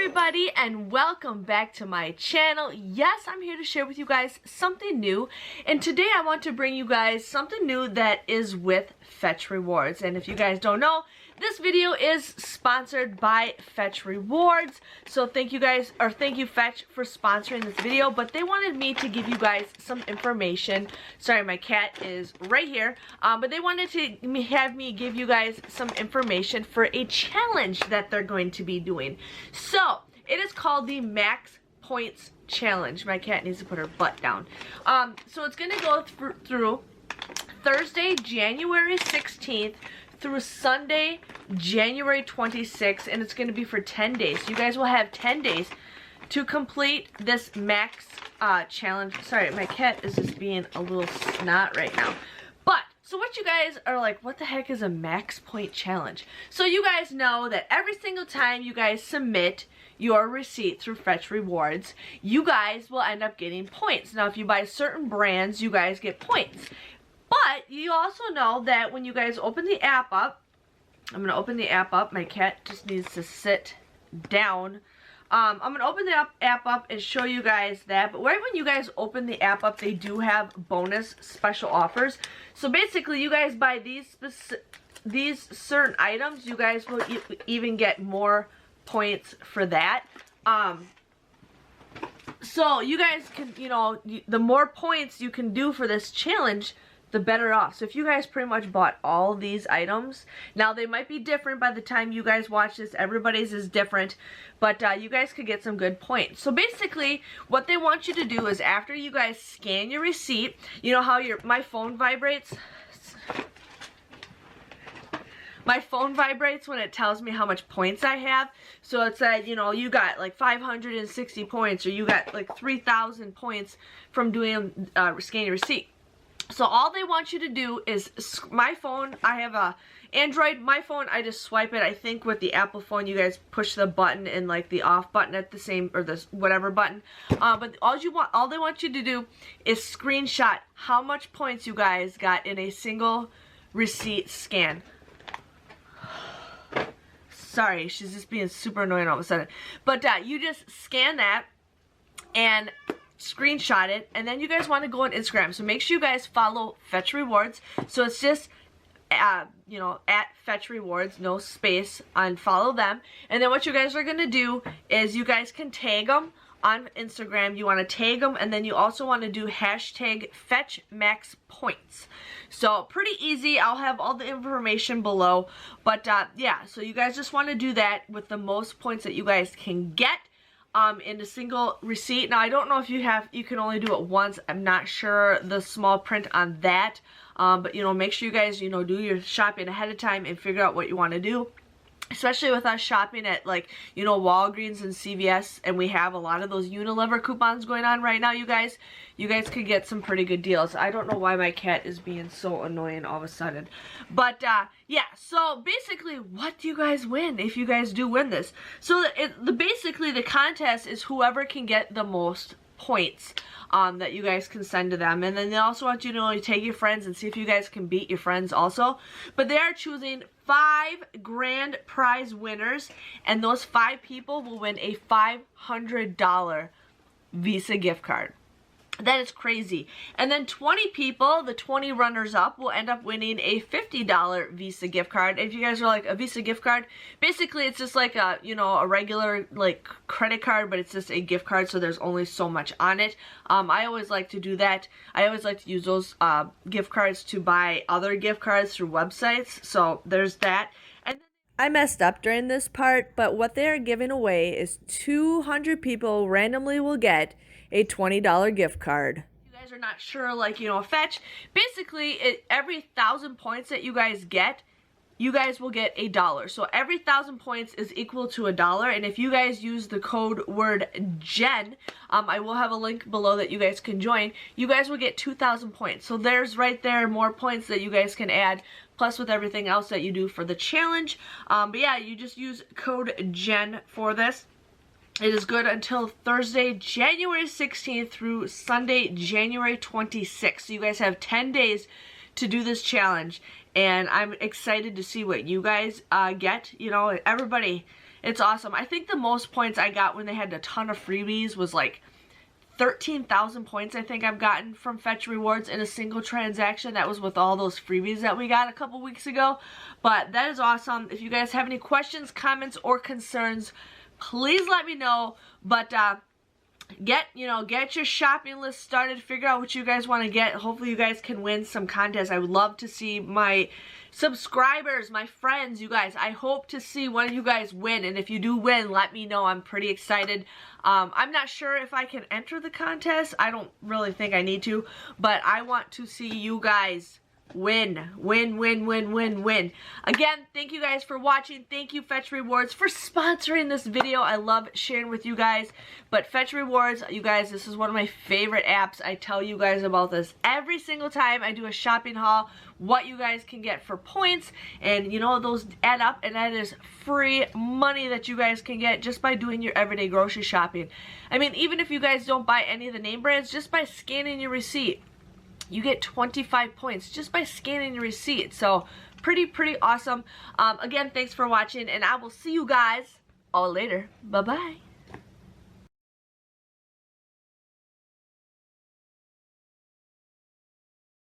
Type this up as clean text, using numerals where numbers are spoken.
everybody, and welcome back to my channel. Yes, I'm here to share with you guys something new, and today I want to bring you guys something new that is with Fetch Rewards. And if you guys don't know, this video is sponsored by Fetch Rewards. So thank you guys, or thank you Fetch for sponsoring this video, but they wanted me to give you guys some information. Sorry, my cat is right here. But they wanted to have me give you guys some information for a challenge that they're going to be doing. So it is called the Max Points Challenge. My cat needs to put her butt down. So it's going to go through Thursday, January 16th through Sunday, January 26th, and it's going to be for 10 days. So you guys will have 10 days to complete this max challenge. Sorry, my cat is just being a little snot right now. But, so what you guys are like, what the heck is a max point challenge? So you guys know that every single time you guys submit your receipt through Fetch Rewards, you guys will end up getting points. Now, if you buy certain brands, you guys get points. But you also know that when you guys open the app up, I'm going to open the app up. My cat just needs to sit down. I'm going to open the app up and show you guys that. But right when you guys open the app up, they do have bonus special offers. So basically, you guys buy these certain items, you guys will even get more points for that. So you guys can, you know, the more points you can do for this challenge, the better off. So if you guys pretty much bought all these items, now they might be different by the time you guys watch this, everybody's is different, but you guys could get some good points. So basically what they want you to do is after you guys scan your receipt, you know how my phone vibrates? My phone vibrates when it tells me how much points I have. So it said, you know, you got like 560 points, or you got like 3,000 points from doing scan your receipt. So all they want you to do is, my phone, I have a Android, my phone, I just swipe it. I think with the Apple phone, you guys push the button and like the off button at the same, or this whatever button. But all they want you to do is screenshot how much points you guys got in a single receipt scan. Sorry, she's just being super annoying all of a sudden. But you just scan that and screenshot it, and then you guys want to go on Instagram. So make sure you guys follow Fetch Rewards. So it's just you know, at Fetch Rewards, no space, and follow them. And then what you guys are going to do is you guys can tag them on Instagram. You want to tag them, and then you also want to do hashtag FetchMaxPoints. So pretty easy. I'll have all the information below. But yeah, so you guys just want to do that with the most points that you guys can get in a single receipt. Now I don't know if you can only do it once. I'm not sure the small print on that. But you know, make sure you guys, you know, do your shopping ahead of time and figure out what you want to do. Especially with us shopping at, like, you know, Walgreens and CVS, and we have a lot of those Unilever coupons going on right now, you guys could get some pretty good deals. I don't know why my cat is being so annoying all of a sudden. But, yeah, so basically, what do you guys win if you guys do win this? So, basically, the contest is whoever can get the most points that you guys can send to them. And then they also want you to only take your friends and see if you guys can beat your friends also. But they are choosing 5 grand prize winners, and those 5 people will win a $500 Visa gift card. That is crazy. And then 20 people, the 20 runners up, will end up winning a $50 Visa gift card. If you guys are like, a Visa gift card, basically it's just like a, you know, a regular like credit card, but it's just a gift card, so there's only so much on it. I always like to do that. I always like to use those gift cards to buy other gift cards through websites. So there's that. And I messed up during this part, but what they are giving away is 200 people randomly will get a $20 gift card. If you guys are not sure, like, you know, Fetch, basically every 1,000 points that you guys get, you guys will get $1. So every 1,000 points is equal to $1, and if you guys use the code word GEN, I will have a link below that you guys can join, you guys will get 2,000 points. So there's right there more points that you guys can add, plus with everything else that you do for the challenge. But yeah, you just use code GEN for this. It is good until Thursday, January 16th through Sunday, January 26th. So you guys have 10 days to do this challenge, and I'm excited to see what you guys get. You know, everybody It's awesome. I think the most points I got when they had a ton of freebies was like 13,000 points I think I've gotten from Fetch Rewards in a single transaction. That was with all those freebies that we got a couple weeks ago. But that is awesome. If you guys have any questions, comments, or concerns, please let me know. But get your shopping list started. Figure out what you guys want to get. Hopefully you guys can win some contests. I would love to see my subscribers, my friends, you guys. I hope to see one of you guys win, and if you do win, let me know. I'm pretty excited. I'm not sure if I can enter the contest. I don't really think I need to, but I want to see you guys win. Again, thank you guys for watching. Thank you, Fetch Rewards, for sponsoring this video. I love sharing with you guys. But Fetch Rewards, you guys, this is one of my favorite apps. I tell you guys about this every single time I do a shopping haul, what you guys can get for points, and you know, those add up, and that is free money that you guys can get just by doing your everyday grocery shopping. I mean, even if you guys don't buy any of the name brands, just by scanning your receipt, you get 25 points just by scanning your receipt. So pretty awesome. Again, thanks for watching, and I will see you guys all later. Bye bye.